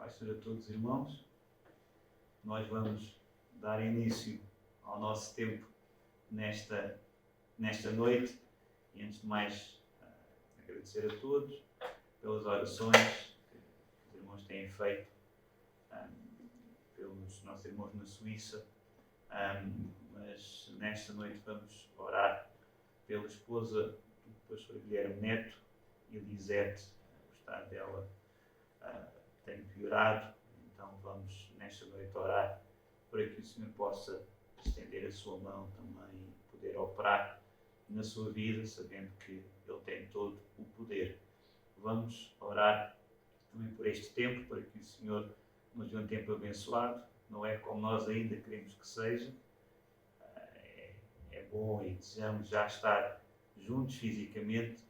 Paz seja a todos os irmãos. Nós vamos dar início ao nosso tempo nesta noite e antes de mais agradecer a todos pelas orações que os irmãos têm feito pelos nossos irmãos na Suíça, mas nesta noite vamos orar pela esposa do pastor Guilherme Neto, Elisete. O estado dela tem piorado, então vamos nesta noite orar para que o Senhor possa estender a sua mão também e poder operar na sua vida, sabendo que Ele tem todo o poder. Vamos orar também por este tempo, para que o Senhor nos dê um tempo abençoado. Não é como nós ainda queremos que seja. É bom e desejamos já estar juntos fisicamente,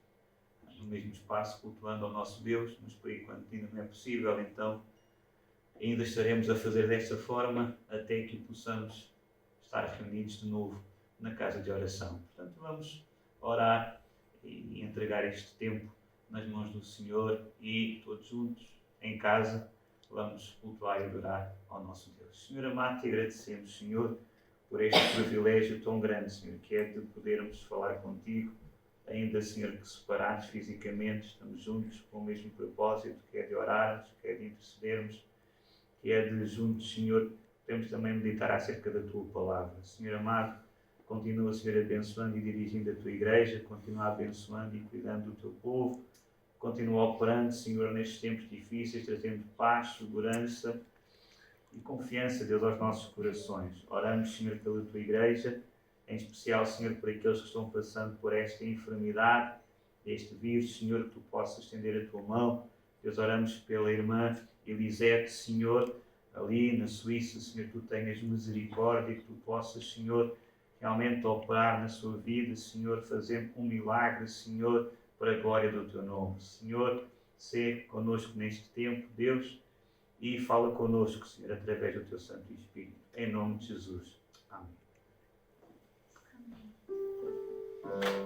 no mesmo espaço, cultuando ao nosso Deus, mas por enquanto ainda não é possível, então ainda estaremos a fazer desta forma até que possamos estar reunidos de novo na casa de oração. Portanto, vamos orar e entregar este tempo nas mãos do Senhor e todos juntos, em casa, vamos cultuar e adorar ao nosso Deus. Senhor amado, te agradecemos, Senhor, por este privilégio tão grande, Senhor, que é de podermos falar contigo, ainda, Senhor, que separados fisicamente, estamos juntos com o mesmo propósito, que é de orarmos, que é de intercedermos, que é de juntos, Senhor, podemos também meditar acerca da Tua Palavra. Senhor amado, continua, Senhor, abençoando e dirigindo a Tua Igreja, continua abençoando e cuidando do Teu povo, continua operando, Senhor, nestes tempos difíceis, trazendo paz, segurança e confiança, Deus, aos nossos corações. Oramos, Senhor, pela Tua Igreja, em especial, Senhor, por aqueles que estão passando por esta enfermidade, este vírus, Senhor, que Tu possas estender a Tua mão. Deus, oramos pela irmã Elisete, Senhor, ali na Suíça, Senhor, Tu tenhas misericórdia, que Tu possas, Senhor, realmente operar na sua vida, Senhor, fazer um milagre, Senhor, para a glória do Teu nome. Senhor, sê connosco neste tempo, Deus, e fala connosco, Senhor, através do Teu Santo Espírito. Em nome de Jesus. Amém.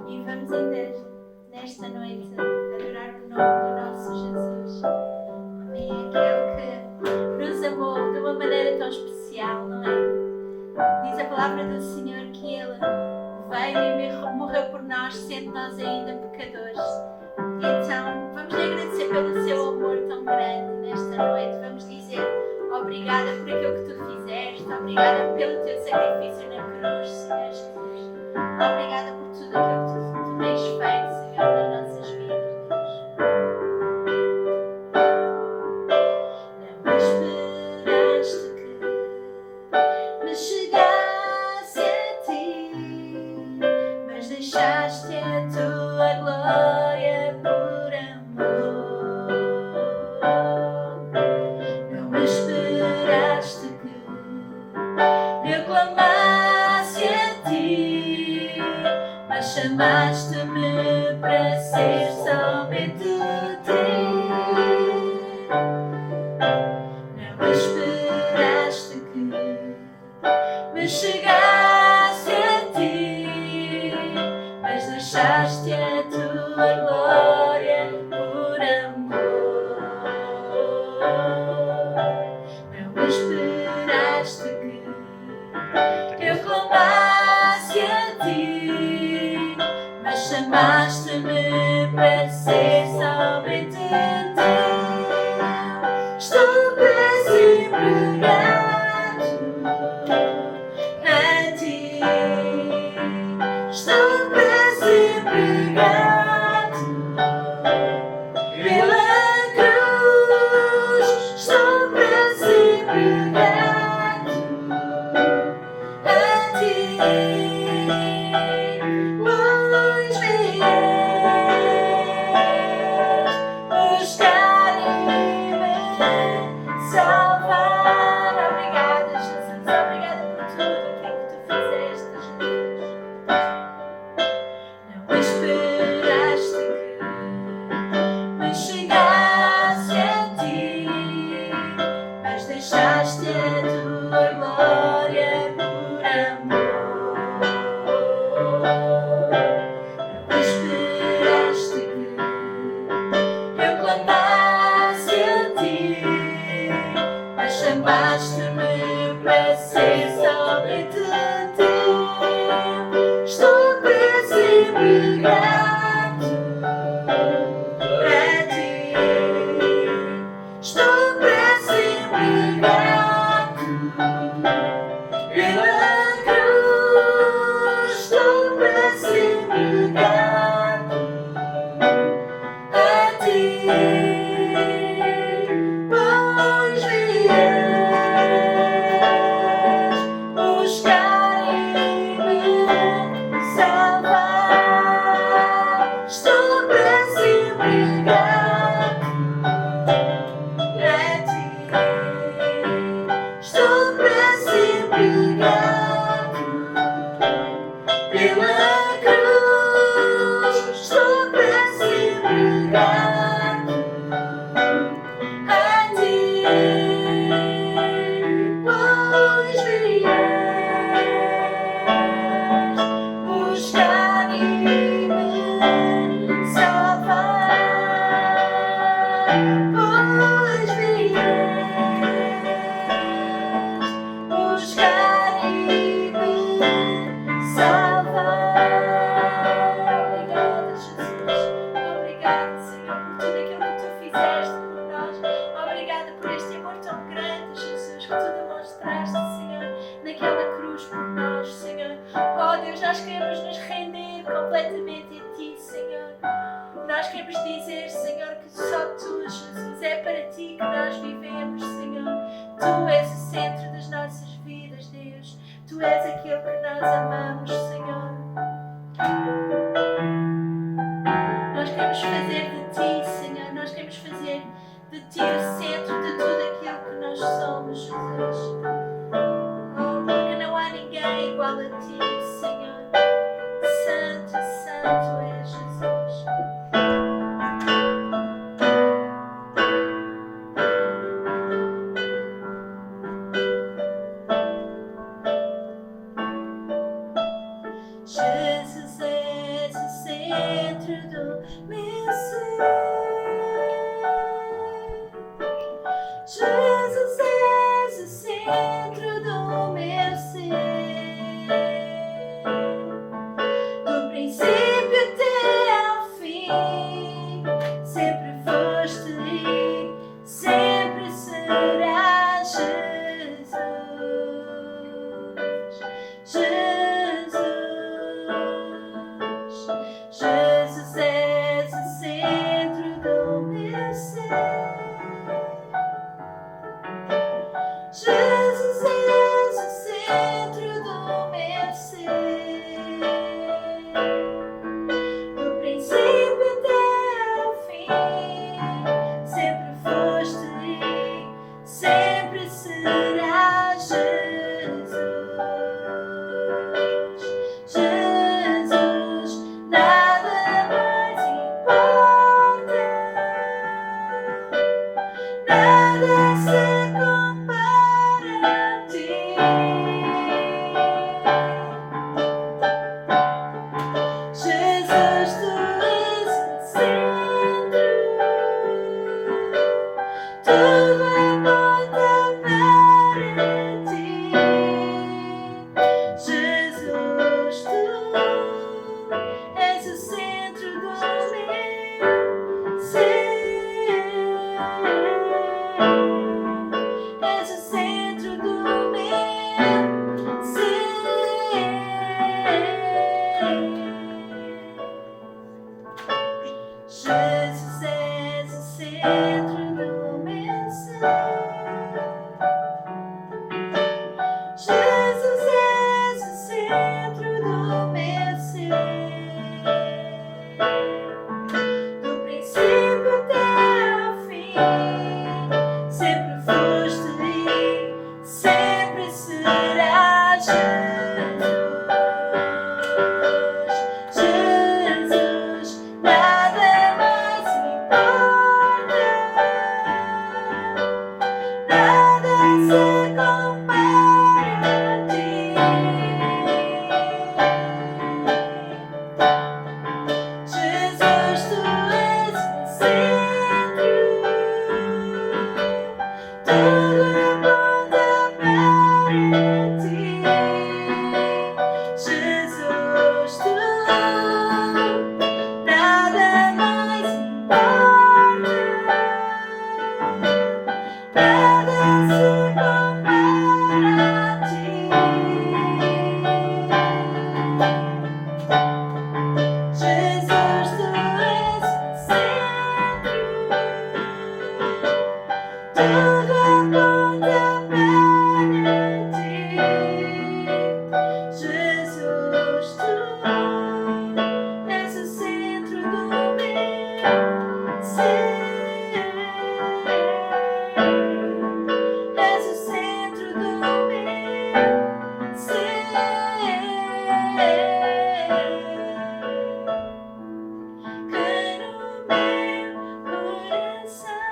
E vamos ainda, nesta noite, adorar o nome do nosso Jesus. Amém. Aquele que nos amou de uma maneira tão especial, não é? Diz a palavra do Senhor que Ele veio e morreu por nós, sendo nós ainda pecadores. E então, vamos lhe agradecer pelo seu amor tão grande nesta noite. Vamos dizer obrigada por aquilo que Tu fizeste, obrigada pelo Teu sacrifício na cruz, Senhor Jesus. Obrigada por tudo aquilo que Tu tens feito, Senhor, nas nossas vidas, Deus. Não esperaste que me chegasse a Ti, mas deixaste a Tua glória por amor. Não esperaste que eu clamasse a Ti, mas chamaste-me para ser somente Teu. Não esperaste que me chegasse a Ti, mas deixaste a Tua glória por amor. Não esperaste que eu clamasse a Ti, mas chamaste-me para ser somente Teu. Estou para sempre grato a Ti. Estou para sempre grato pela cruz. Estou para sempre grato a Ti. Pois vieste buscar Senhor, por tudo aquilo que tu fizeste por nós. Obrigada por este amor tão grande, Jesus, que tu demonstraste, Senhor, naquela cruz por nós, Senhor. Oh Deus, nós queremos nos render completamente a ti, Senhor. Nós queremos dizer, Senhor, que só tu, Jesus, é para ti que nós vivemos, Senhor. Tu és o centro das nossas vidas, Deus. Tu és aquele que nós amamos, Senhor. Nós queremos fazer de ti, Senhor. Nós queremos fazer de ti o centro de tudo aquilo que nós somos, Jesus. Oh, porque não há ninguém igual a ti, Senhor. Santo, santo é Jesus. Jesus és o centro do meu ser. Jesus és o centro do meu ser. Do princípio até ao fim, sempre foste e sempre serás Jesus. Jesus és o centro do meu ser. Jesus és o centro do meu ser. Do princípio até ao fim, sempre foste e sempre serás Jesus. Jesus, nada mais importa, nada se compara a ti. Jesus, tu és o centro, tudo aponta para ti. Jesus, tu és o centro do meu ser. És o centro do meu ser. Jesus és o centro do meu ser. Jesus és o centro do meu ser. Do princípio até ao fim, sempre foste e sempre serás Jesus. Jesus, nada mais importa, nada se compara a ti. Jesus, tu és o centro, tudo aponta para ti. Jesus, tu, nada mais importa, nada se compara a ti. Jesus, tu és o centro, tudo aponta para ti. Jesus, tu és o centro do meu ser. És o centro do meu ser. Que no meu coração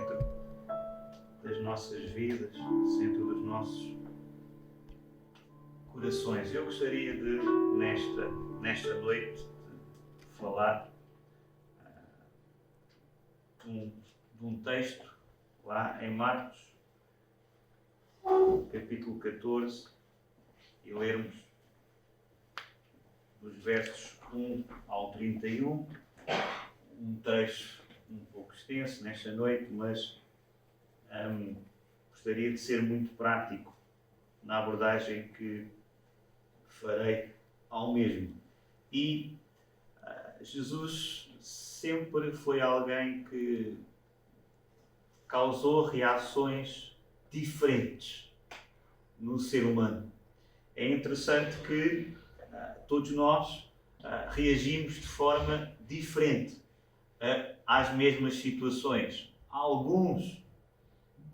centro das nossas vidas, centro dos nossos corações. Eu gostaria de, nesta noite, de falar de um texto lá em Marcos, capítulo 14, e lermos dos versos 1 ao 31, um trecho um pouco extenso nesta noite, mas gostaria de ser muito prático na abordagem que farei ao mesmo. E Jesus sempre foi alguém que causou reações diferentes no ser humano. É interessante que todos nós reagimos de forma diferente às mesmas situações. Alguns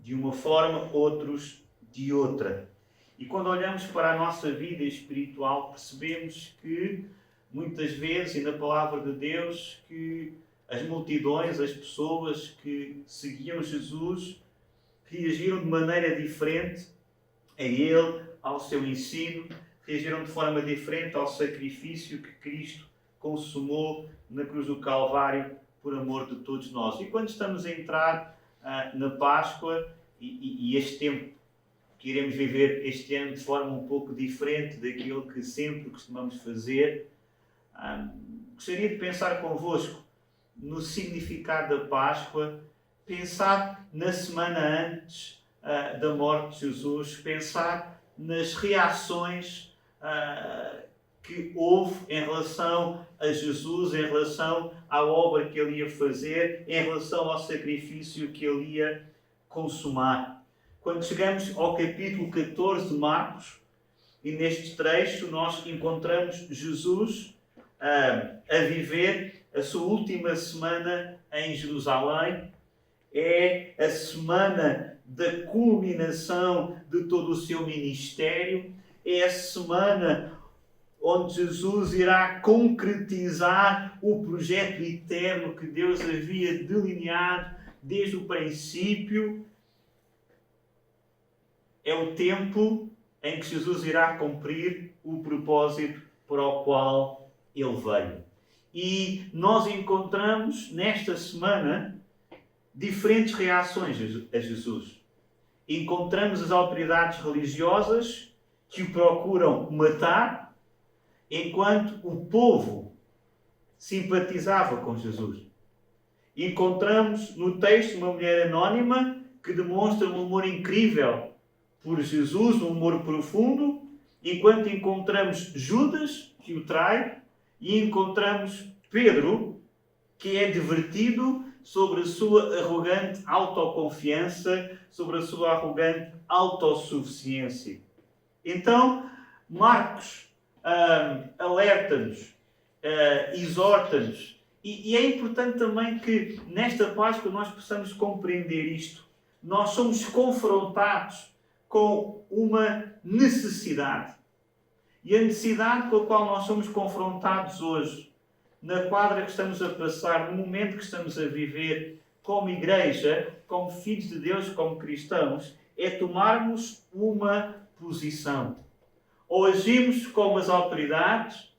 de uma forma, outros de outra. E quando olhamos para a nossa vida espiritual, percebemos que muitas vezes, e na palavra de Deus, que as multidões, as pessoas que seguiam Jesus, reagiram de maneira diferente a Ele, ao seu ensino, reagiram de forma diferente ao sacrifício que Cristo consumou na cruz do Calvário por amor de todos nós. E quando estamos a entrar na Páscoa e este tempo que iremos viver este ano de forma um pouco diferente daquilo que sempre costumamos fazer, gostaria de pensar convosco no significado da Páscoa, pensar na semana antes da morte de Jesus, pensar nas reações que houve em relação a Jesus, em relação à obra que Ele ia fazer, em relação ao sacrifício que Ele ia consumar. Quando chegamos ao capítulo 14 de Marcos, e neste trecho nós encontramos Jesus a viver a sua última semana em Jerusalém. É a semana da culminação de todo o seu ministério. É a semana onde Jesus irá concretizar o projeto eterno que Deus havia delineado desde o princípio. É o tempo em que Jesus irá cumprir o propósito para o qual Ele veio. E nós encontramos nesta semana diferentes reações a Jesus. Encontramos as autoridades religiosas que o procuram matar, enquanto o povo simpatizava com Jesus. Encontramos no texto uma mulher anónima que demonstra um amor incrível por Jesus, um amor profundo, enquanto encontramos Judas, que o trai, e encontramos Pedro, que é divertido sobre a sua arrogante autoconfiança, sobre a sua arrogante autossuficiência. Então, Marcos alerta-nos, exorta-nos, e é importante também que nesta Páscoa nós possamos compreender isto. Nós somos confrontados com uma necessidade. E a necessidade com a qual nós somos confrontados hoje, na quadra que estamos a passar, no momento que estamos a viver como igreja, como filhos de Deus, como cristãos, é tomarmos uma posição. Ou agimos como as autoridades,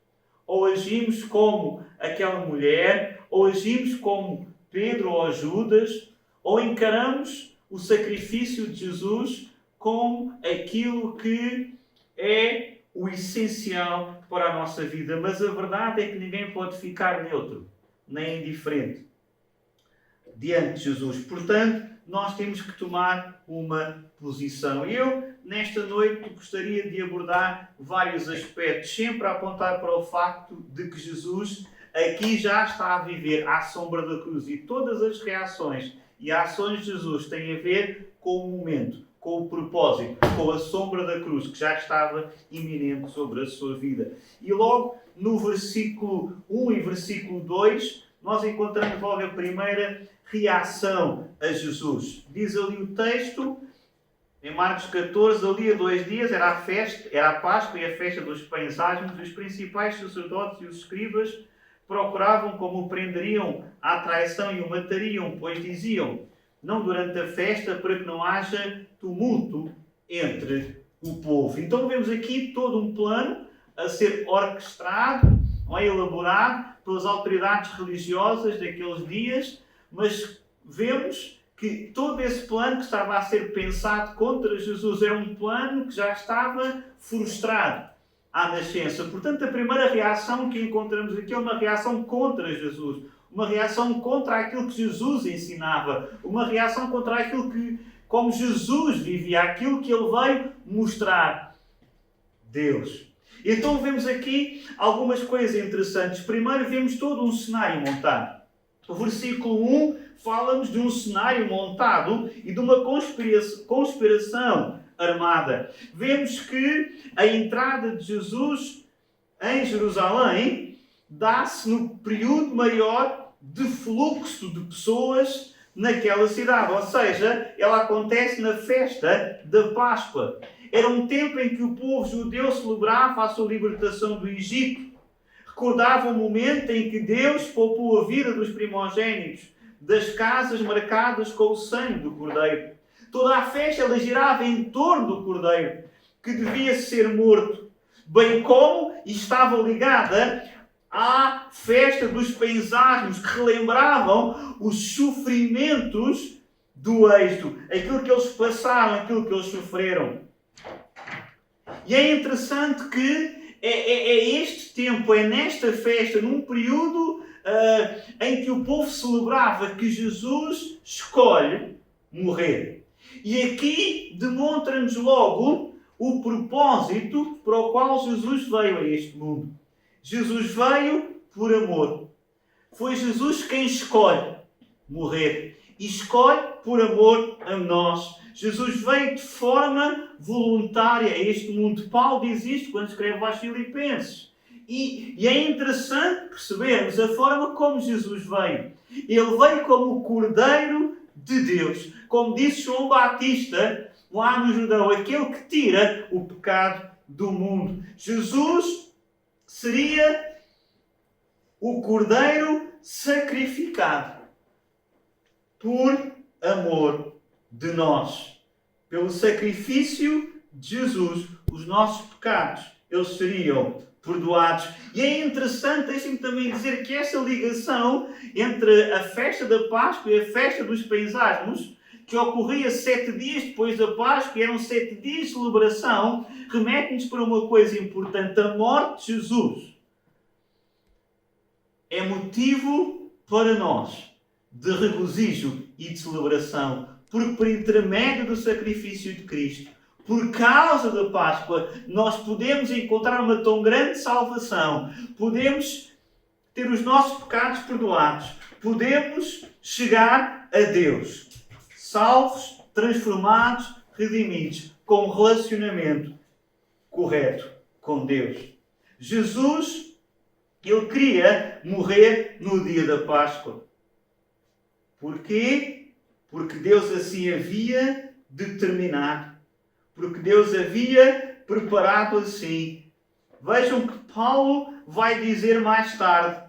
ou agimos como aquela mulher, ou agimos como Pedro ou Judas, ou encaramos o sacrifício de Jesus como aquilo que é o essencial para a nossa vida. Mas a verdade é que ninguém pode ficar neutro, nem indiferente diante de Jesus. Portanto, nós temos que tomar uma posição. Eu, nesta noite, gostaria de abordar vários aspectos, sempre a apontar para o facto de que Jesus aqui já está a viver à sombra da cruz, e todas as reações e ações de Jesus têm a ver com o momento, com o propósito, com a sombra da cruz que já estava iminente sobre a sua vida. E logo no versículo 1 e versículo 2, nós encontramos logo a primeira reação a Jesus. Diz ali o texto, em Marcos 14, ali a 2 dias era a festa, era a Páscoa e a festa dos pães asmos. Os principais sacerdotes e os escribas procuravam como o prenderiam à traição e o matariam, pois diziam: não durante a festa, para que não haja tumulto entre o povo. Então vemos aqui todo um plano a ser orquestrado, não é, elaborado pelas autoridades religiosas daqueles dias, mas vemos que todo esse plano que estava a ser pensado contra Jesus era um plano que já estava frustrado à nascença. Portanto, a primeira reação que encontramos aqui é uma reação contra Jesus, uma reação contra aquilo que Jesus ensinava, uma reação contra aquilo que, como Jesus vivia, aquilo que ele veio mostrar. Deus. Então vemos aqui algumas coisas interessantes. Primeiro vemos todo um cenário montado. O versículo 1 fala-nos de um cenário montado e de uma conspiração armada. Vemos que a entrada de Jesus em Jerusalém dá-se no período maior de fluxo de pessoas naquela cidade. Ou seja, ela acontece na festa da Páscoa. Era um tempo em que o povo judeu celebrava a sua libertação do Egito. Recordava o momento em que Deus poupou a vida dos primogênitos, das casas marcadas com o sangue do Cordeiro. Toda a festa ela girava em torno do Cordeiro, que devia ser morto, bem como estava ligada à festa dos paisagens, que relembravam os sofrimentos do êxodo, aquilo que eles passaram, aquilo que eles sofreram. E é interessante que é este tempo, é nesta festa, num período em que o povo celebrava que Jesus escolhe morrer. E aqui demonstra-nos logo o propósito para o qual Jesus veio a este mundo. Jesus veio por amor. Foi Jesus quem escolhe morrer. E escolhe por amor a nós. Jesus veio de forma voluntária a este mundo. Paulo diz isto quando escreve aos Filipenses. E é interessante percebermos a forma como Jesus veio. Ele veio como o Cordeiro de Deus. Como disse João Batista, lá no Jordão, aquele que tira o pecado do mundo. Jesus seria o Cordeiro sacrificado por amor de nós. Pelo sacrifício de Jesus, os nossos pecados, eles seriam perdoados. E é interessante, deixem-me também dizer que essa ligação entre a festa da Páscoa e a festa dos paisagens, que ocorria 7 dias depois da Páscoa, e eram 7 dias de celebração, remete-nos para uma coisa importante. A morte de Jesus é motivo para nós de regozijo e de celebração, porque por intermédio do sacrifício de Cristo, por causa da Páscoa, nós podemos encontrar uma tão grande salvação, podemos ter os nossos pecados perdoados, podemos chegar a Deus, salvos, transformados, redimidos, com um relacionamento correto com Deus. Jesus, ele queria morrer no dia da Páscoa. Porquê? Porque Deus assim havia determinado. Porque Deus havia preparado assim. Vejam que Paulo vai dizer mais tarde,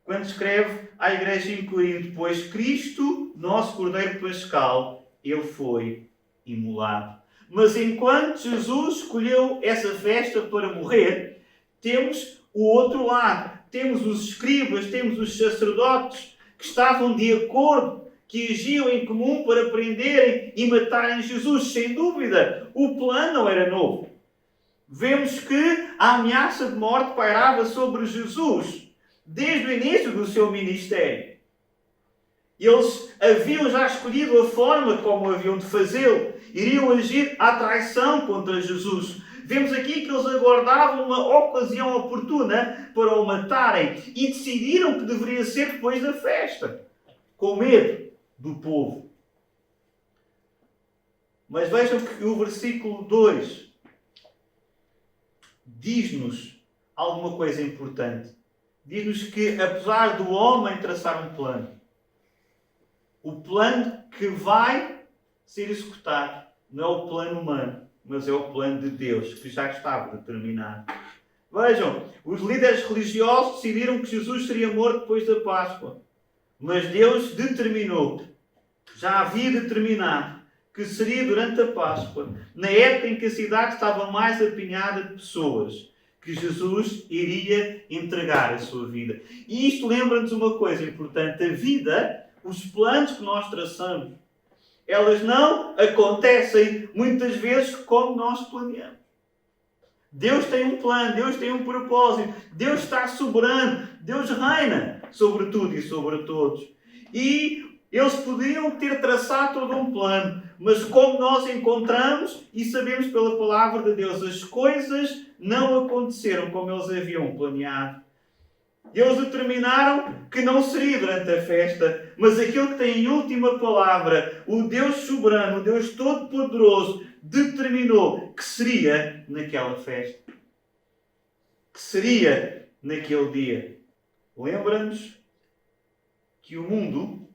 quando escreve à igreja em Corinto: pois Cristo, nosso Cordeiro Pascal, ele foi imolado. Mas enquanto Jesus escolheu essa festa para morrer, temos o outro lado. Temos os escribas, temos os sacerdotes que estavam de acordo, que agiam em comum para prenderem e matarem Jesus. Sem dúvida, o plano não era novo. Vemos que a ameaça de morte pairava sobre Jesus desde o início do seu ministério. Eles haviam já escolhido a forma como haviam de fazê-lo. Iriam agir à traição contra Jesus. Vemos aqui que eles aguardavam uma ocasião oportuna para o matarem e decidiram que deveria ser depois da festa, com medo do povo. Mas vejam que o versículo 2 diz-nos alguma coisa importante. Diz-nos que, apesar do homem traçar um plano, o plano que vai ser executado não é o plano humano, mas é o plano de Deus, que já estava determinado. Vejam, os líderes religiosos decidiram que Jesus seria morto depois da Páscoa. Mas Deus determinou já havia determinado que seria durante a Páscoa, na época em que a cidade estava mais apinhada de pessoas, que Jesus iria entregar a sua vida. E isto lembra-nos uma coisa importante. A vida, os planos que nós traçamos, elas não acontecem muitas vezes como nós planeamos. Deus tem um plano, Deus tem um propósito, Deus está soberano, Deus reina sobre tudo e sobre todos. E eles podiam ter traçado todo um plano, mas como nós encontramos e sabemos pela palavra de Deus, as coisas não aconteceram como eles haviam planeado. Eles determinaram que não seria durante a festa, mas aquele que tem a última palavra, o Deus soberano, o Deus todo-poderoso, determinou que seria naquela festa. Que seria naquele dia. Lembra-nos que o mundo,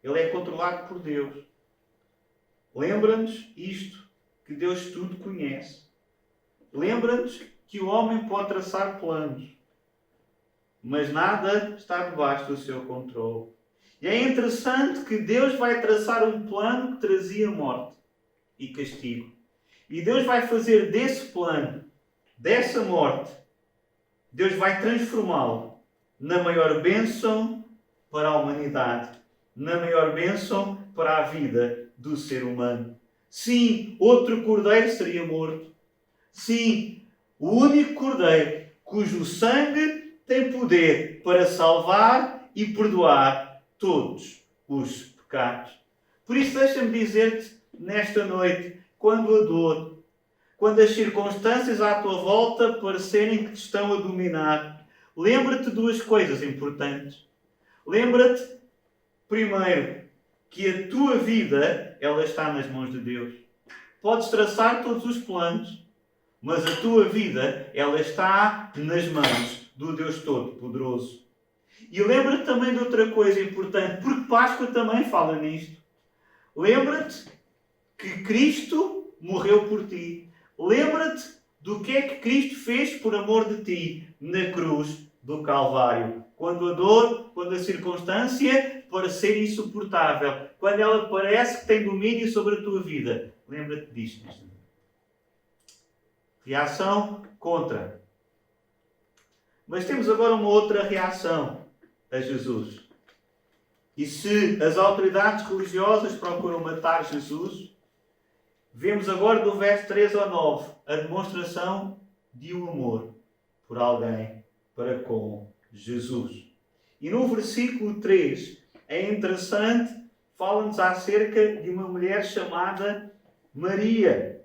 ele é controlado por Deus. Lembra-nos isto, que Deus tudo conhece. Lembra-nos que o homem pode traçar planos, mas nada está debaixo do seu controle. E é interessante que Deus vai traçar um plano que trazia morte e castigo. E Deus vai fazer desse plano, dessa morte, Deus vai transformá-lo na maior bênção para a humanidade, na maior bênção para a vida do ser humano. Sim, outro cordeiro seria morto. Sim, o único cordeiro cujo sangue tem poder para salvar e perdoar todos os pecados. Por isso, deixa-me dizer-te nesta noite, quando a dor, quando as circunstâncias à tua volta parecerem que te estão a dominar, lembra-te de duas coisas importantes. Lembra-te, primeiro, que a tua vida, ela está nas mãos de Deus. Podes traçar todos os planos, mas a tua vida, ela está nas mãos do Deus Todo-Poderoso. E lembra-te também de outra coisa importante, porque Páscoa também fala nisto. Lembra-te que Cristo morreu por ti. Lembra-te do que é que Cristo fez por amor de ti na cruz do Calvário. Quando a dor, quando a circunstância parecer insuportável, quando ela parece que tem domínio sobre a tua vida, lembra-te disto. Reação contra. Mas temos agora uma outra reação a Jesus. E se as autoridades religiosas procuram matar Jesus, vemos agora do verso 3 ao 9 a demonstração de um amor por alguém para com Jesus. E no versículo 3 é interessante, fala-nos acerca de uma mulher chamada Maria.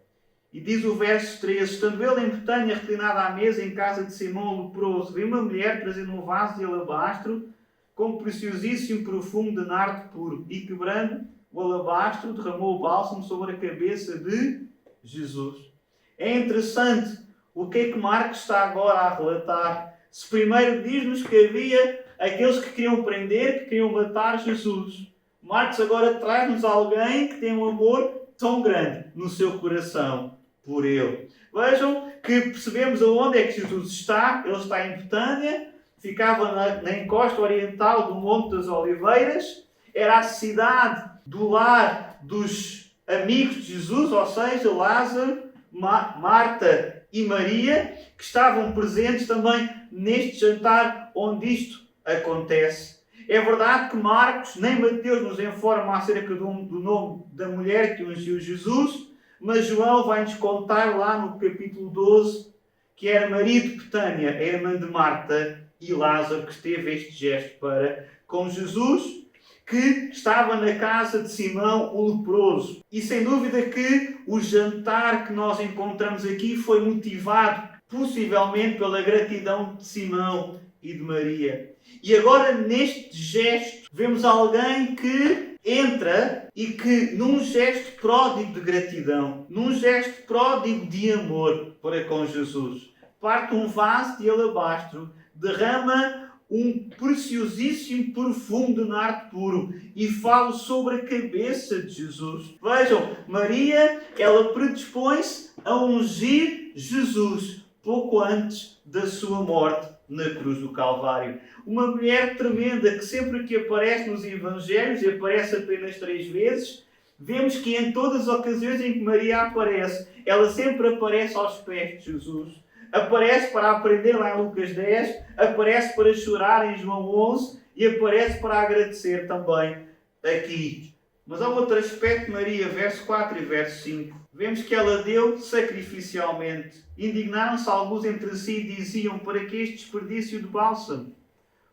E diz o verso 13, estando ele em Betânia reclinado à mesa em casa de Simão leproso, veio uma mulher trazendo um vaso de alabastro com preciosíssimo perfume de nardo puro, e quebrando o alabastro, derramou o bálsamo sobre a cabeça de Jesus. É interessante o que é que Marcos está agora a relatar. Se primeiro diz-nos que havia aqueles que queriam prender, que queriam matar Jesus, Marcos agora traz-nos alguém que tem um amor tão grande no seu coração por ele. Vejam que percebemos aonde é que Jesus está. Ele está em Betânia, ficava na encosta oriental do Monte das Oliveiras, era a cidade do lar dos amigos de Jesus, ou seja, Lázaro, Marta e Maria, que estavam presentes também neste jantar onde isto acontece. É verdade que Marcos nem Mateus nos informa acerca do nome da mulher que ungiu Jesus, mas João vai-nos contar lá no capítulo 12 que era Maria de Betânia, a irmã de Marta e Lázaro, que teve este gesto para com Jesus, que estava na casa de Simão o leproso. E sem dúvida que o jantar que nós encontramos aqui foi motivado possivelmente pela gratidão de Simão e de Maria. E agora neste gesto vemos alguém que entra e que num gesto pródigo de gratidão, num gesto pródigo de amor para com Jesus, parte um vaso de alabastro, derrama um preciosíssimo perfume de nardo puro e fala sobre a cabeça de Jesus. Vejam, Maria, ela predispõe-se a ungir Jesus pouco antes da sua morte na cruz do Calvário. Uma mulher tremenda que sempre que aparece nos Evangelhos, e aparece apenas 3 vezes, vemos que em todas as ocasiões em que Maria aparece, ela sempre aparece aos pés de Jesus. Aparece para aprender lá em Lucas 10, aparece para chorar em João 11 e aparece para agradecer também aqui. Mas há outro aspecto de Maria, verso 4 e verso 5. Vemos que ela deu sacrificialmente. Indignaram-se alguns entre si e diziam: para que este desperdício de bálsamo?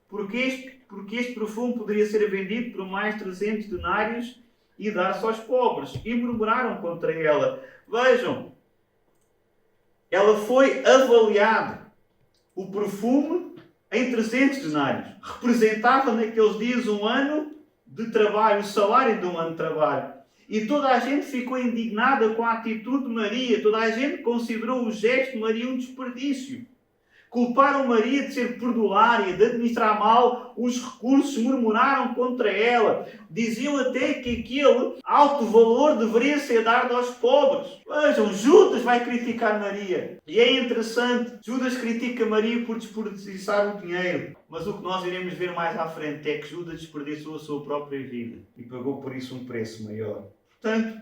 Porque este perfume poderia ser vendido por mais 300 denários e dar-se aos pobres. E murmuraram contra ela. Vejam, ela foi avaliada. O perfume em 300 denários. Representava naqueles dias um ano de trabalho, o salário de um ano de trabalho. E toda a gente ficou indignada com a atitude de Maria. Toda a gente considerou o gesto de Maria um desperdício. Culparam Maria de ser perdulária, de administrar mal os recursos, murmuraram contra ela. Diziam até que aquele alto valor deveria ser dado aos pobres. Vejam, Judas vai criticar Maria. E é interessante, Judas critica Maria por desperdiçar o dinheiro. Mas o que nós iremos ver mais à frente é que Judas desperdiçou a sua própria vida e pagou por isso um preço maior. Portanto,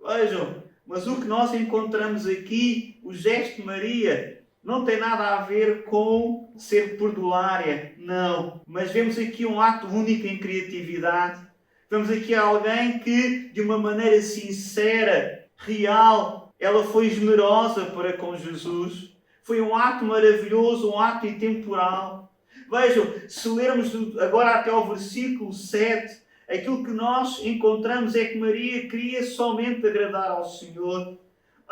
vejam, mas o que nós encontramos aqui, o gesto de Maria, não tem nada a ver com ser perdulária, não. Mas vemos aqui um ato único em criatividade. Vemos aqui alguém que, de uma maneira sincera, real, ela foi generosa para com Jesus. Foi um ato maravilhoso, um ato intemporal. Vejam, se lermos agora até ao versículo 7, aquilo que nós encontramos é que Maria queria somente agradar ao Senhor.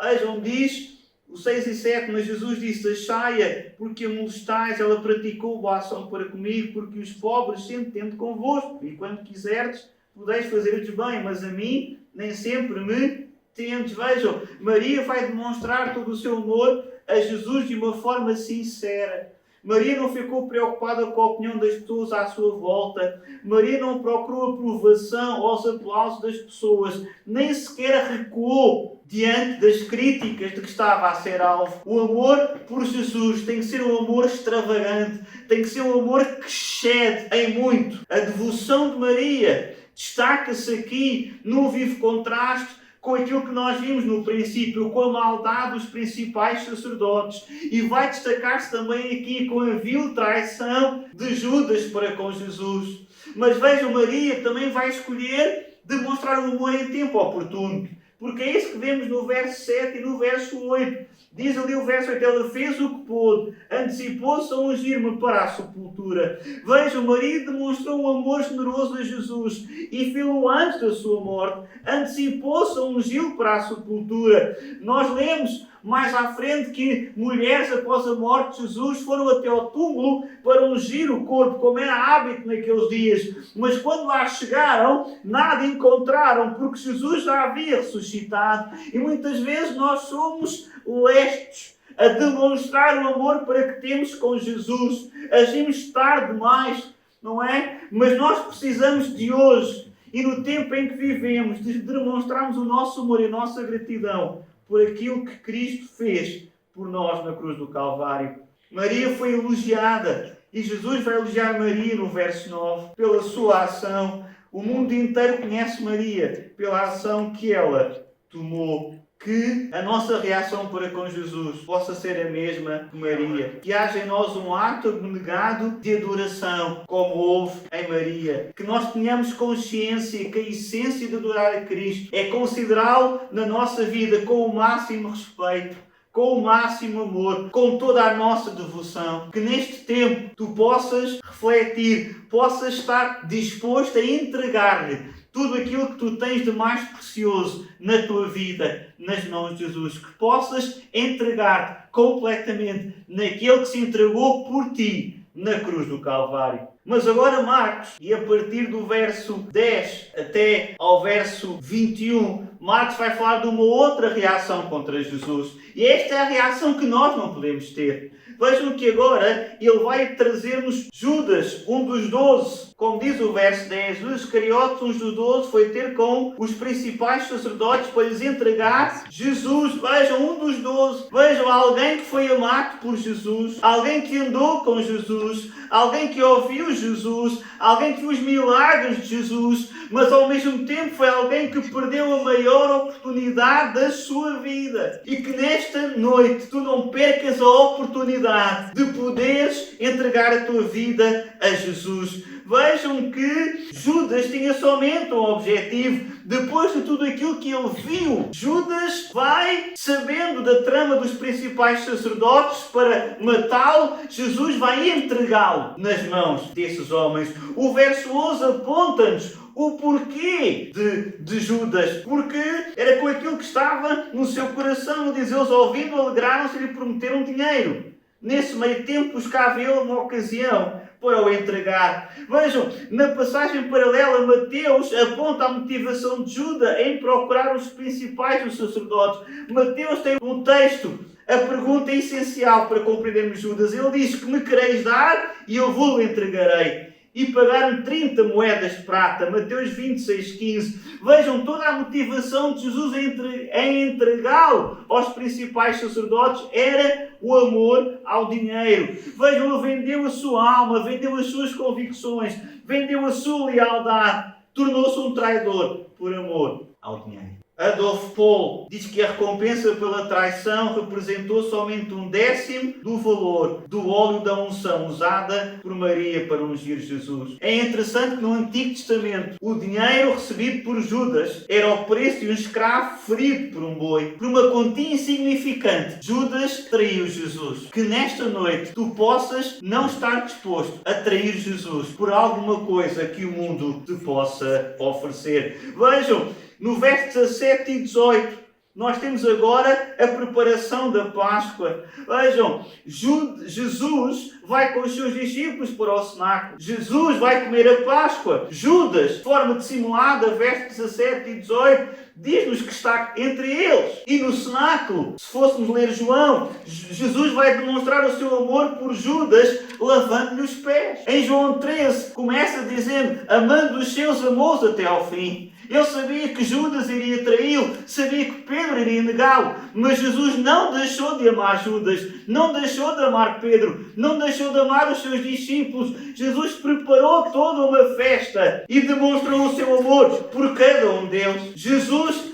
Vejam, diz o 6 e 7, mas Jesus disse: deixai-a, porque a molestais, ela praticou boa ação para comigo, porque os pobres sempre tendo convosco, e quando quiserdes, podeis fazer-lhes bem, mas a mim nem sempre me tendes. Vejam, Maria vai demonstrar todo o seu amor a Jesus de uma forma sincera. Maria não ficou preocupada com a opinião das pessoas à sua volta. Maria não procurou aprovação aos aplausos das pessoas. Nem sequer recuou diante das críticas de que estava a ser alvo. O amor por Jesus tem que ser um amor extravagante. Tem que ser um amor que excede em muito. A devoção de Maria destaca-se aqui num vivo contraste com aquilo que nós vimos no princípio, com a maldade dos principais sacerdotes. E vai destacar-se também aqui com a vil traição de Judas para com Jesus. Mas vejam, Maria também vai escolher demonstrar um amor em tempo oportuno. Porque é isso que vemos no verso 7 e no verso 8. Diz ali o verso 8, ela fez o que pôde, antecipou-se a ungir-me para a sepultura. Vejam, Maria demonstrou um amor generoso a Jesus e fê-lo antes da sua morte. Antecipou-se a ungir-lo para a sepultura. Nós lemos mais à frente que mulheres após a morte de Jesus foram até ao túmulo para ungir o corpo, como era hábito naqueles dias. Mas quando lá chegaram, nada encontraram, porque Jesus já havia ressuscitado. E muitas vezes nós somos lestos a demonstrar o amor para que temos com Jesus. Agimos tarde demais, não é? Mas nós precisamos de hoje e no tempo em que vivemos de demonstrarmos o nosso amor e a nossa gratidão por aquilo que Cristo fez por nós na cruz do Calvário. Maria foi elogiada e Jesus vai elogiar Maria no verso 9 pela sua ação. O mundo inteiro conhece Maria pela ação que ela tomou. Que a nossa reação para com Jesus possa ser a mesma que Maria. Que haja em nós um ato abnegado de adoração, como houve em Maria. Que nós tenhamos consciência que a essência de adorar a Cristo é considerá-lo na nossa vida com o máximo respeito, com o máximo amor, com toda a nossa devoção. Que neste tempo tu possas refletir, possas estar disposto a entregar-lhe tudo aquilo que tu tens de mais precioso na tua vida, nas mãos de Jesus. Que possas entregar-te completamente naquele que se entregou por ti na cruz do Calvário. Mas agora Marcos, e a partir do verso 10 até ao verso 21, Marcos vai falar de uma outra reação contra Jesus. E esta é a reação que nós não podemos ter. Vejam que agora ele vai trazer-nos Judas, um dos 12. Como diz o verso 10, os Iscariotes, um dos 12, foi ter com os principais sacerdotes para lhes entregar Jesus. Vejam, um dos 12. Vejam, alguém que foi amado por Jesus, alguém que andou com Jesus, alguém que ouviu Jesus, alguém que viu os milagres de Jesus, mas ao mesmo tempo foi alguém que perdeu a maior oportunidade da sua vida. E que nesta noite tu não percas a oportunidade de poderes entregar a tua vida a Jesus. Vejam que Judas tinha somente um objetivo. Depois de tudo aquilo que ele viu, Judas vai, sabendo da trama dos principais sacerdotes para matá-lo, Jesus vai entregá-lo nas mãos desses homens. O verso 11 aponta-nos o porquê de Judas. Porque era com aquilo que estava no seu coração. Diz, eles ouvindo, alegraram-se e lhe prometeram dinheiro. Nesse meio tempo buscava ele uma ocasião para o entregar. Vejam, na passagem paralela, Mateus aponta a motivação de Judas em procurar os principais dos sacerdotes. Mateus tem um texto. A pergunta é essencial para compreendermos Judas. Ele diz que me quereis dar e eu vou-lo entregarei. E pagaram 30 moedas de prata. Mateus 26:15. Vejam, toda a motivação de Jesus em entregá-lo aos principais sacerdotes era o amor ao dinheiro. Vejam, ele vendeu a sua alma, vendeu as suas convicções, vendeu a sua lealdade, tornou-se um traidor por amor ao dinheiro. Adolf Paul diz que a recompensa pela traição representou somente 1/10 do valor do óleo da unção usada por Maria para ungir Jesus. É interessante que no Antigo Testamento o dinheiro recebido por Judas era o preço de um escravo ferido por um boi. Por uma quantia insignificante, Judas traiu Jesus. Que nesta noite tu possas não estar disposto a trair Jesus por alguma coisa que o mundo te possa oferecer. Vejam, no verso 17 e 18, nós temos agora a preparação da Páscoa. Vejam, Jesus vai com os seus discípulos para o cenáculo. Jesus vai comer a Páscoa. Judas, de forma dissimulada, versos 17 e 18, diz-nos que está entre eles. E no cenáculo, se fôssemos ler João, Jesus vai demonstrar o seu amor por Judas, lavando-lhe os pés. Em João 13, começa dizendo, amando os seus, amou-os até ao fim. Ele sabia que Judas iria traí-lo, sabia que Pedro iria negá-lo, mas Jesus não deixou de amar Judas, não deixou de amar Pedro, não deixou de amar os seus discípulos. Jesus preparou toda uma festa e demonstrou o seu amor por cada um deles.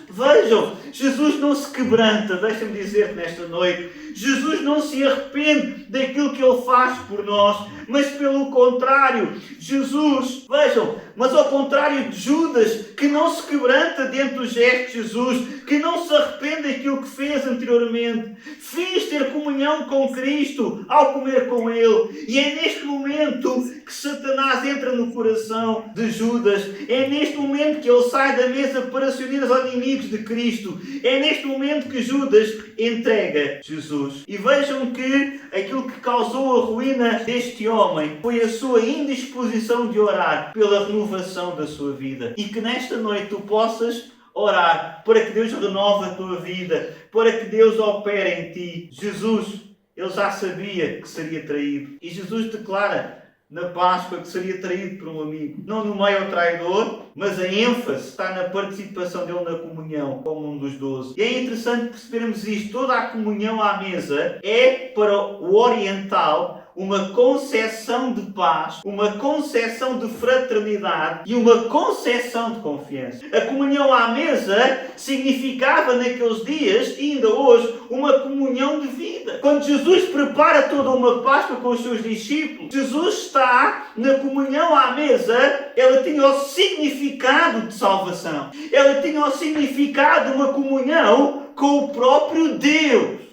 Vejam, Jesus não se quebranta, deixa-me dizer nesta noite. Jesus não se arrepende daquilo que Ele faz por nós, mas pelo contrário, vejam, mas ao contrário de Judas, que não se quebranta diante do gesto de Jesus, que não se arrepende daquilo que fez anteriormente, fez ter comunhão com Cristo ao comer com Ele. E é neste momento que Satanás entra no coração de Judas, é neste momento que ele sai da mesa para se unir aos inimigos de Cristo, é neste momento que Judas entrega Jesus. E vejam que aquilo que causou a ruína deste homem foi a sua indisposição de orar pela renovação da sua vida. E que nesta noite tu possas orar para que Deus renove a tua vida, para que Deus opere em ti. Jesus, ele já sabia que seria traído. E Jesus declara na Páscoa que seria traído por um amigo. Não nomeia o traidor, mas a ênfase está na participação dele na comunhão, como um dos 12. E é interessante percebermos isto. Toda a comunhão à mesa é para o oriental uma concepção de paz, uma concepção de fraternidade e uma concepção de confiança. A comunhão à mesa significava naqueles dias, e ainda hoje, uma comunhão de vida. Quando Jesus prepara toda uma Páscoa com os seus discípulos, Jesus está na comunhão à mesa, ela tinha o significado de salvação. Ela tinha o significado de uma comunhão com o próprio Deus.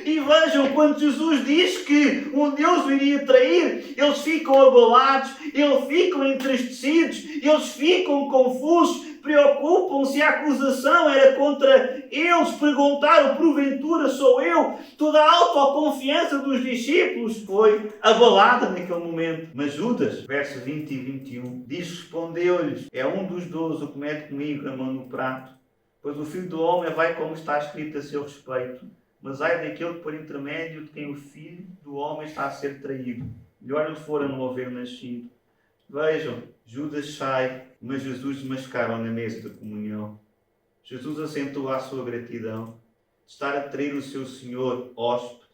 E vejam, quando Jesus diz que um Deus o iria trair, eles ficam abalados, eles ficam entristecidos, eles ficam confusos, preocupam-se, a acusação era contra eles, perguntaram, porventura sou eu? Toda a autoconfiança dos discípulos foi abalada naquele momento. Mas Judas, versos 20 e 21, diz, respondeu-lhes, é um dos 12 o que mete comigo a mão no prato, pois o Filho do Homem vai como está escrito a seu respeito. mas ai daquele que por intermédio de quem o Filho do Homem está a ser traído. Melhor lhe fora não haver nascido. Vejam, Judas sai, mas Jesus desmascaram na mesa da comunhão. Jesus assentou à sua gratidão de estar a trair o seu Senhor hóspede.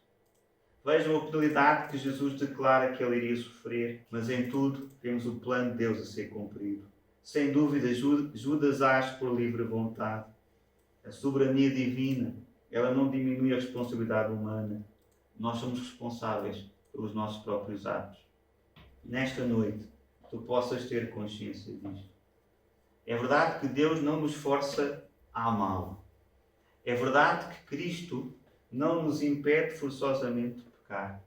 Vejam a penalidade que Jesus declara que ele iria sofrer, mas em tudo vemos o plano de Deus a ser cumprido. Sem dúvida, Judas age por livre vontade. A soberania divina, ela não diminui a responsabilidade humana. Nós somos responsáveis pelos nossos próprios atos. Nesta noite, tu possas ter consciência disto. É verdade que Deus não nos força a amá-lo. É verdade que Cristo não nos impede forçosamente de pecar.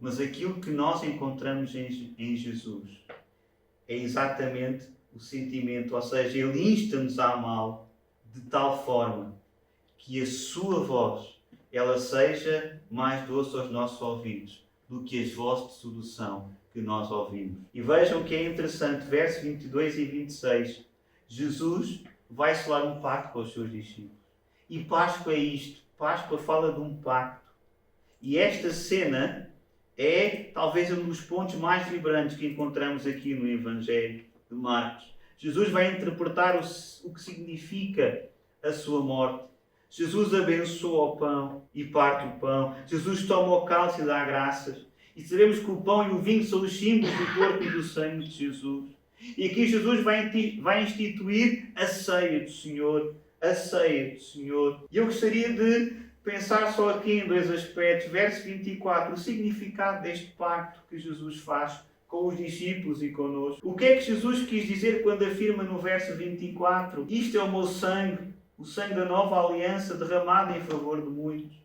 Mas aquilo que nós encontramos em Jesus é exatamente o sentimento, ou seja, Ele insta-nos a amá-lo de tal forma que a sua voz ela seja mais doce aos nossos ouvidos do que as vozes de sedução que nós ouvimos. E vejam que é interessante, versos 22 e 26, Jesus vai selar um pacto com os seus discípulos. E Páscoa é isto. Páscoa fala de um pacto. E esta cena é talvez um dos pontos mais vibrantes que encontramos aqui no Evangelho de Marcos. Jesus vai interpretar o que significa a sua morte. Jesus abençoa o pão e parte o pão. Jesus toma o cálice e dá graças. E sabemos que o pão e o vinho são os símbolos do corpo e do sangue de Jesus. E aqui Jesus vai instituir a ceia do Senhor. A ceia do Senhor. E eu gostaria de pensar só aqui em dois aspectos. Verso 24, o significado deste pacto que Jesus faz com os discípulos e connosco. O que é que Jesus quis dizer quando afirma no verso 24? Isto é o meu sangue, o sangue da nova aliança derramado em favor de muitos.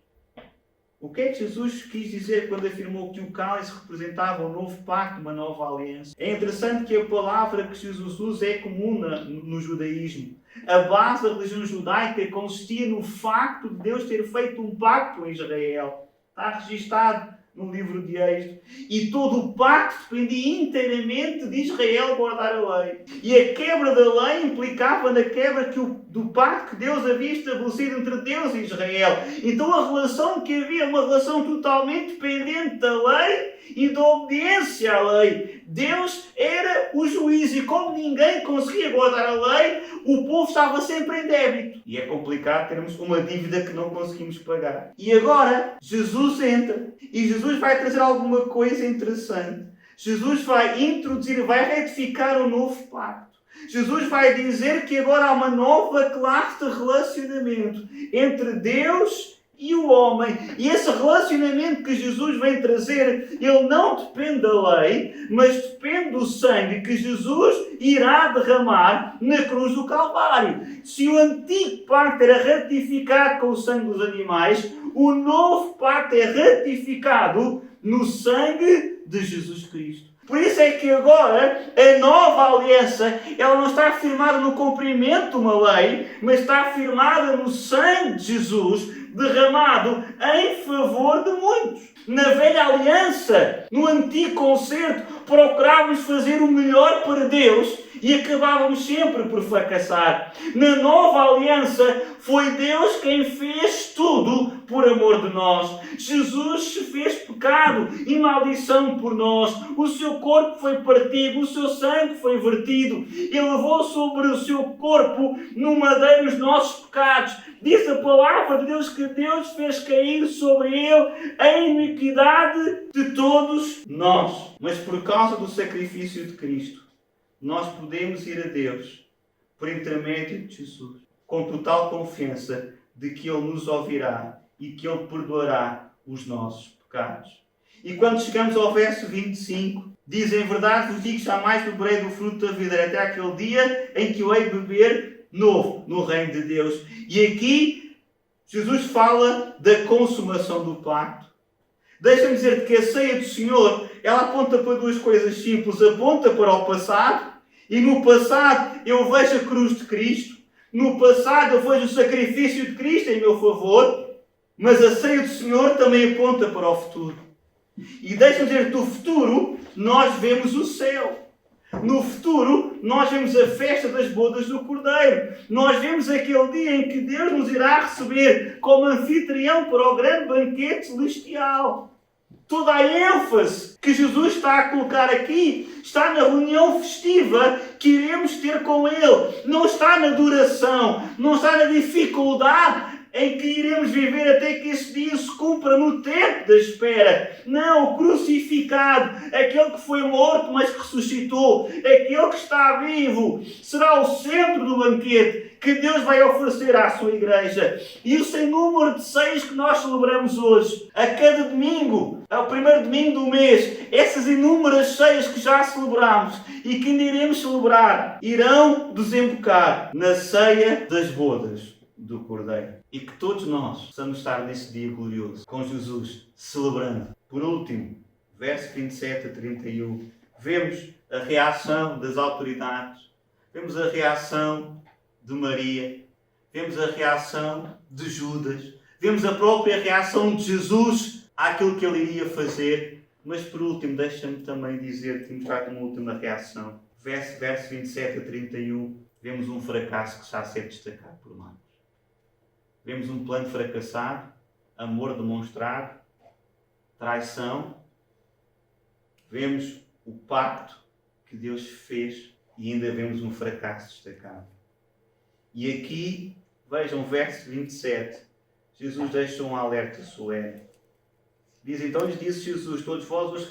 O que é que Jesus quis dizer quando afirmou que o cálice representava um novo pacto, uma nova aliança? É interessante que a palavra que Jesus usa é comum no judaísmo. A base da religião judaica consistia no facto de Deus ter feito um pacto em Israel. Está registado no livro de Êxodo. E todo o pacto dependia inteiramente de Israel guardar a lei. E a quebra da lei implicava na quebra do pacto que Deus havia estabelecido entre Deus e Israel. Então a relação que havia, uma relação totalmente dependente da lei e da obediência à lei. Deus era o juiz e como ninguém conseguia guardar a lei, o povo estava sempre em débito. E é complicado termos uma dívida que não conseguimos pagar. E agora Jesus entra e Jesus vai trazer alguma coisa interessante. Jesus vai introduzir, vai retificar um novo pacto. Jesus vai dizer que agora há uma nova classe de relacionamento entre Deus e o homem. E esse relacionamento que Jesus vem trazer, ele não depende da lei, mas depende do sangue que Jesus irá derramar na cruz do Calvário. Se o antigo pacto era ratificado com o sangue dos animais, o novo pacto é ratificado no sangue de Jesus Cristo. Por isso é que agora a nova aliança, ela não está firmada no cumprimento de uma lei, mas está firmada no sangue de Jesus, derramado em favor de muitos. Na velha aliança, no antigo concerto, procurávamos fazer o melhor para Deus e acabávamos sempre por fracassar. Na nova aliança, foi Deus quem fez tudo por amor de nós. Jesus se fez pecado e maldição por nós. O seu corpo foi partido, o seu sangue foi vertido. Ele levou sobre o seu corpo no madeiro os nossos pecados. Diz a palavra de Deus que Deus fez cair sobre ele a iniquidade de todos nós. Mas por causa do sacrifício de Cristo, nós podemos ir a Deus por intermédio de Jesus, com total confiança de que Ele nos ouvirá e que Ele perdoará os nossos pecados. E quando chegamos ao verso 25, diz: em verdade vos digo, jamais beberei do fruto da vida até aquele dia em que eu hei de beber novo no reino de Deus. E aqui Jesus fala da consumação do pacto. Deixa-me dizer-te que a ceia do Senhor, ela aponta para duas coisas simples. Aponta para o passado, e no passado eu vejo a cruz de Cristo. No passado eu vejo o sacrifício de Cristo em meu favor. Mas a ceia do Senhor também aponta para o futuro. E deixa-me dizer-te, no futuro nós vemos o céu. No futuro, nós vemos a festa das bodas do Cordeiro. Nós vemos aquele dia em que Deus nos irá receber como anfitrião para o grande banquete celestial. Toda a ênfase que Jesus está a colocar aqui está na reunião festiva que iremos ter com Ele. Não está na duração, não está na dificuldade em que iremos viver até que esse dia se cumpra no tempo da espera. Não, o crucificado, aquele que foi morto mas que ressuscitou, aquele que está vivo, será o centro do banquete que Deus vai oferecer à sua igreja. E o sem número de ceias que nós celebramos hoje, a cada domingo, ao primeiro domingo do mês, essas inúmeras ceias que já celebramos e que ainda iremos celebrar, irão desembocar na ceia das bodas do Cordeiro. E que todos nós possamos estar nesse dia glorioso, com Jesus, celebrando. Por último, verso 27 a 31, vemos a reação das autoridades, vemos a reação de Maria, vemos a reação de Judas, vemos a própria reação de Jesus àquilo que ele iria fazer. Mas por último, deixa-me também dizer-te, mostrar-te uma última reação. Verso 27 a 31, vemos um fracasso que está a ser destacado por nós. Vemos um plano fracassado, amor demonstrado, traição. Vemos o pacto que Deus fez e ainda vemos um fracasso destacado. E aqui, vejam, verso 27, Jesus deixa um alerta solene. Diz, então lhes disse Jesus, todos vós os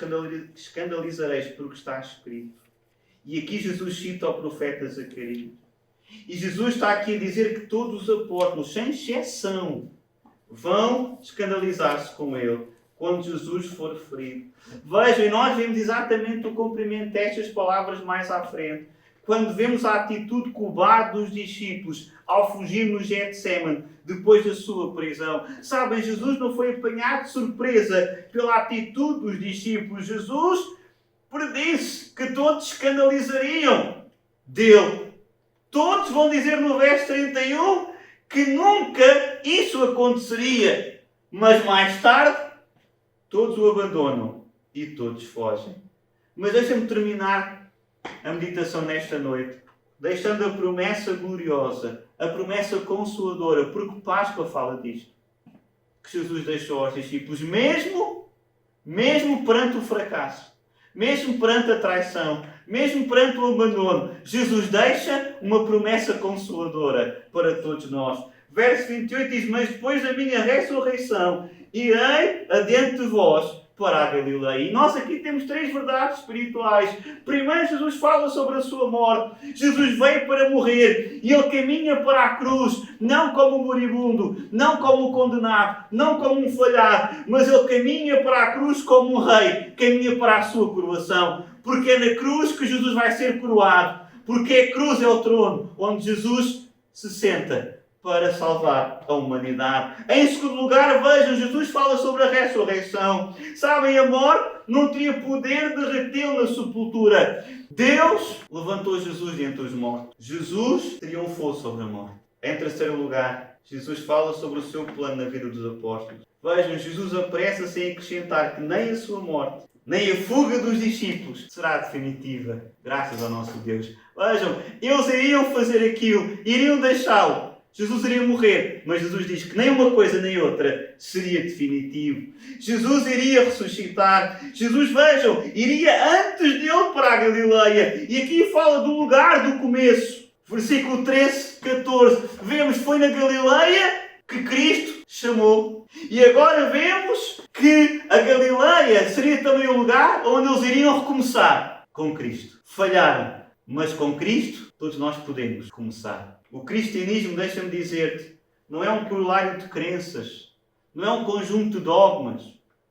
escandalizareis por o que está escrito. E aqui Jesus cita o profeta Zacarias. E Jesus está aqui a dizer que todos os apóstolos, sem exceção, vão escandalizar-se com ele quando Jesus for ferido. Vejam, e nós vemos exatamente o cumprimento destas palavras mais à frente. Quando vemos a atitude cobarde dos discípulos ao fugir no Getsemane, depois da sua prisão. Sabem, Jesus não foi apanhado de surpresa pela atitude dos discípulos. Jesus predisse que todos escandalizariam dele. Todos vão dizer no verso 31 que nunca isso aconteceria. Mas mais tarde, todos o abandonam e todos fogem. Mas deixa-me terminar a meditação nesta noite, deixando a promessa gloriosa, a promessa consoladora, porque Páscoa fala disto, que Jesus deixou aos discípulos, mesmo perante o fracasso, mesmo perante a traição, mesmo perante o abandono, Jesus deixa uma promessa consoladora para todos nós. Verso 28 diz, mas depois da minha ressurreição, irei adiante de vós para a Galileia. E nós aqui temos três verdades espirituais. Primeiro, Jesus fala sobre a sua morte. Jesus veio para morrer e ele caminha para a cruz, não como um moribundo, não como um condenado, não como um falhado, mas ele caminha para a cruz como um rei, caminha para a sua coroação. Porque é na cruz que Jesus vai ser coroado. Porque a cruz é o trono onde Jesus se senta para salvar a humanidade. Em segundo lugar, vejam, Jesus fala sobre a ressurreição. Sabem, a morte não tinha poder de retê-lo na sepultura. Deus levantou Jesus dentre os mortos. Jesus triunfou sobre a morte. Em terceiro lugar, Jesus fala sobre o seu plano na vida dos apóstolos. Vejam, Jesus apressa-se em acrescentar que nem a sua morte, nem a fuga dos discípulos será definitiva, graças ao nosso Deus. Vejam, eles iriam fazer aquilo, iriam deixá-lo. Jesus iria morrer, mas Jesus diz que nem uma coisa nem outra seria definitivo. Jesus iria ressuscitar. Jesus, vejam, iria antes dele para a Galileia. E aqui fala do lugar do começo. Versículo 13, 14. Vemos que foi na Galileia que Cristo chamou. E agora vemos que a Galileia seria também o lugar onde eles iriam recomeçar com Cristo. Falharam, mas com Cristo todos nós podemos começar. O cristianismo, deixa-me dizer-te, não é um corolário de crenças, não é um conjunto de dogmas,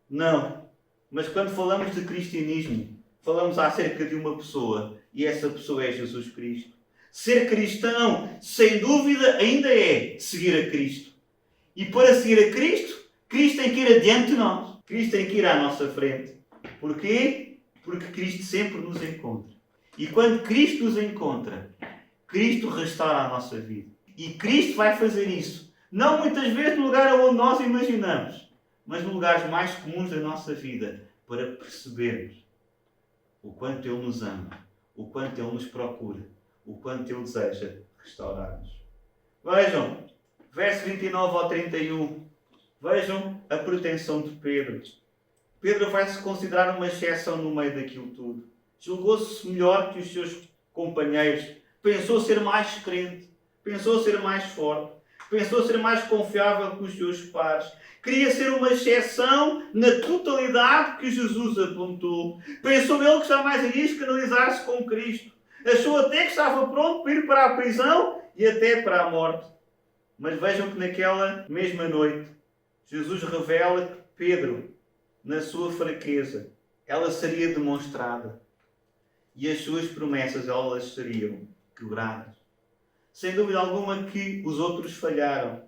não. Mas quando falamos de cristianismo, falamos acerca de uma pessoa, e essa pessoa é Jesus Cristo. Ser cristão, sem dúvida, ainda é seguir a Cristo. E para seguir a Cristo, Cristo tem que ir adiante de nós. Cristo tem que ir à nossa frente. Porquê? Porque Cristo sempre nos encontra. E quando Cristo nos encontra, Cristo restaura a nossa vida. E Cristo vai fazer isso. Não muitas vezes no lugar onde nós imaginamos, mas nos lugares mais comuns da nossa vida, para percebermos o quanto Ele nos ama, o quanto Ele nos procura, o quanto Ele deseja restaurar-nos. Vejam, verso 29 ao 31. Vejam a pretensão de Pedro. Pedro vai-se considerar uma exceção no meio daquilo tudo. Julgou-se melhor que os seus companheiros. Pensou ser mais crente. Pensou ser mais forte. Pensou ser mais confiável que os seus pares. Queria ser uma exceção na totalidade que Jesus apontou. Pensou ele que jamais iria escandalizar-se com Cristo. Achou até que estava pronto para ir para a prisão e até para a morte. Mas vejam que naquela mesma noite, Jesus revela que Pedro, na sua fraqueza, ela seria demonstrada. E as suas promessas, elas seriam quebradas. Sem dúvida alguma que os outros falharam,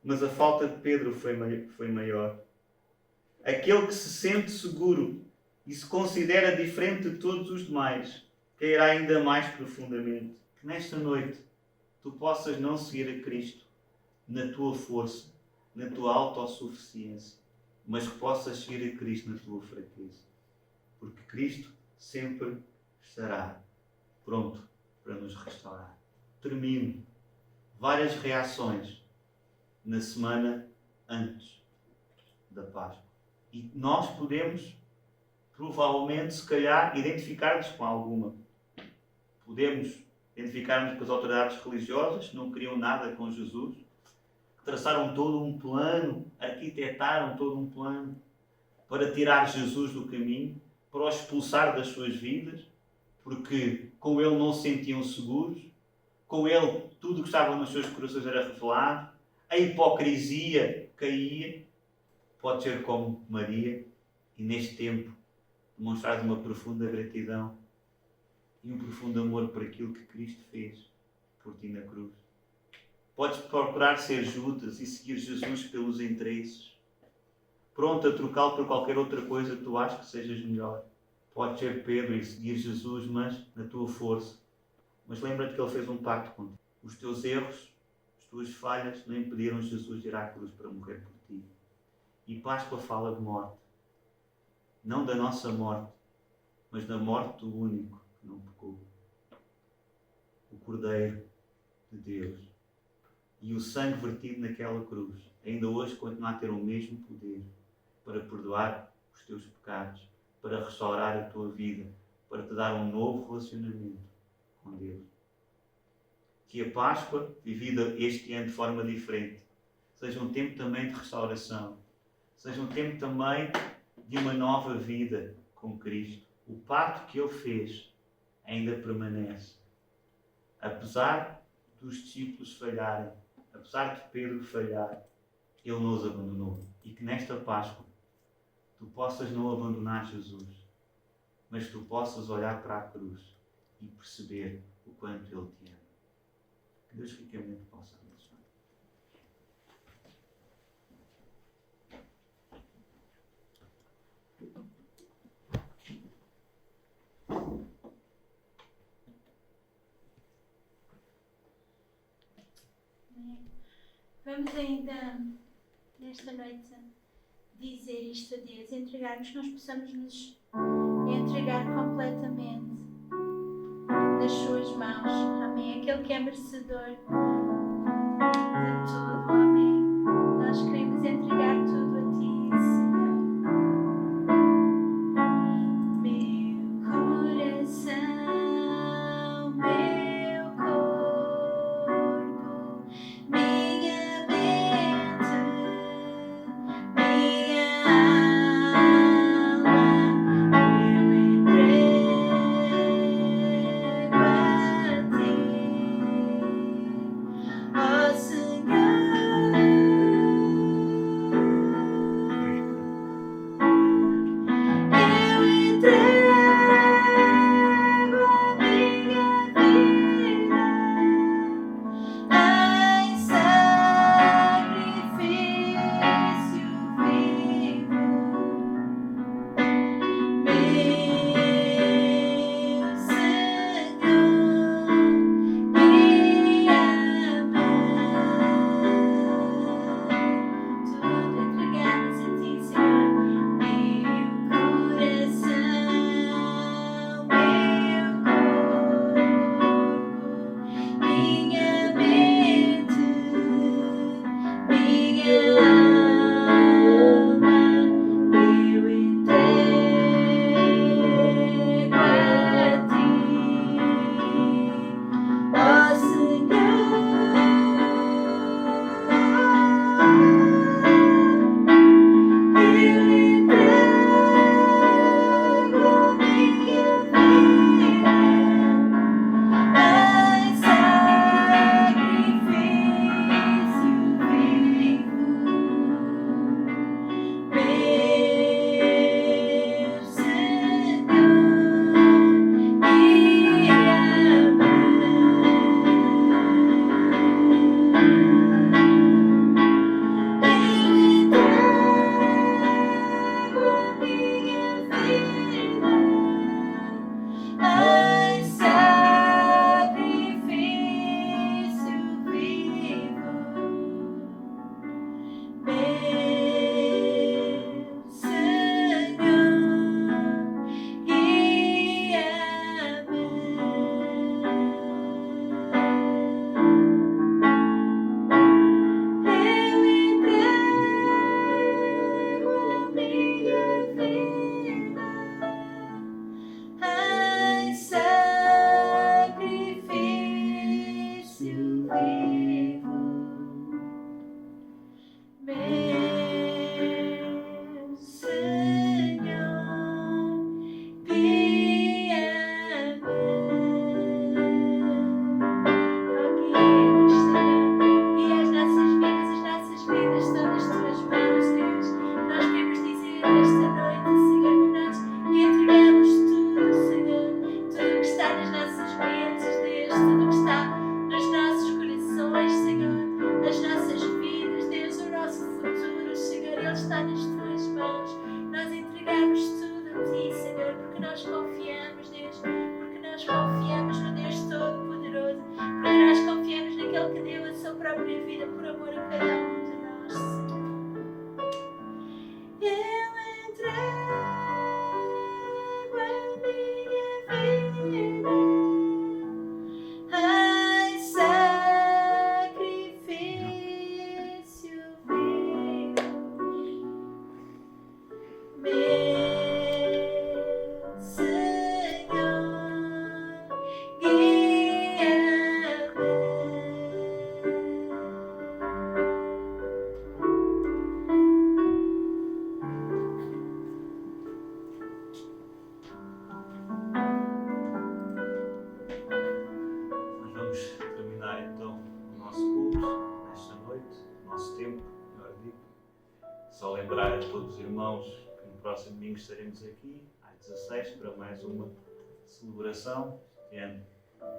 mas a falta de Pedro foi maior. Aquele que se sente seguro e se considera diferente de todos os demais, cairá ainda mais profundamente. Que nesta noite tu possas não seguir a Cristo na tua força, na tua autossuficiência, mas que possas seguir a Cristo na tua fraqueza. Porque Cristo sempre estará pronto para nos restaurar. Termino. Várias reações na semana antes da Páscoa. E nós podemos, provavelmente, se calhar, identificar-nos com alguma. Podemos identificar-nos com as autoridades religiosas que não queriam nada com Jesus, que traçaram todo um plano, arquitetaram todo um plano para tirar Jesus do caminho, para o expulsar das suas vidas, porque com ele não se sentiam seguros, com ele tudo o que estava nos seus corações era revelado, a hipocrisia caía. Pode ser como Maria e neste tempo demonstrar uma profunda gratidão e um profundo amor por aquilo que Cristo fez por ti na cruz. Podes procurar ser Judas e seguir Jesus pelos interesses, pronto a trocá-lo por qualquer outra coisa que tu achas que sejas melhor. Podes ser Pedro e seguir Jesus, mas na tua força. Mas lembra-te que ele fez um pacto contigo. Os teus erros, as tuas falhas não impediram Jesus de ir à cruz para morrer por ti. E Páscoa fala de morte. Não da nossa morte, mas da morte do único que não pecou. O Cordeiro de Deus. E o sangue vertido naquela cruz ainda hoje continua a ter o mesmo poder para perdoar os teus pecados, para restaurar a tua vida, para te dar um novo relacionamento com Deus. Que a Páscoa, vivida este ano de forma diferente, seja um tempo também de restauração, seja um tempo também de uma nova vida com Cristo. O pacto que Ele fez ainda permanece. Apesar dos discípulos falharem, apesar de Pedro falhar, Ele não os abandonou. E que nesta Páscoa tu possas não abandonar Jesus, mas tu possas olhar para a cruz e perceber o quanto Ele te ama. Que Deus ricamente possa abençoar. Vamos ainda, nesta noite, dizer isto a Deus, entregarmos, que nós possamos nos entregar completamente nas suas mãos. Amém. Aquele que é merecedor de tudo. Amém. Nós queremos entregar tudo a Ti, Senhor. Meu coração, meu corpo, minha mente, minha alma, eu entrego a Ti. Só lembrar a todos os irmãos que no próximo domingo estaremos aqui, às 16, para mais uma celebração, este ano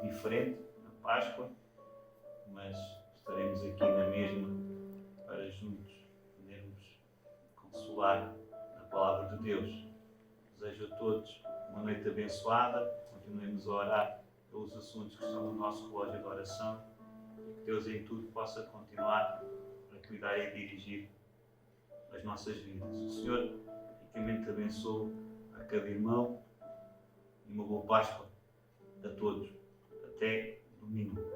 diferente, na Páscoa, mas estaremos aqui na mesma para juntos podermos consolar a palavra de Deus. Desejo a todos uma noite abençoada, continuemos a orar pelos assuntos que estão no nosso relógio de oração e que Deus em tudo possa continuar a cuidar e a dirigir as nossas vidas. O Senhor ricamente abençoe a cada irmão e uma boa Páscoa a todos. Até domingo.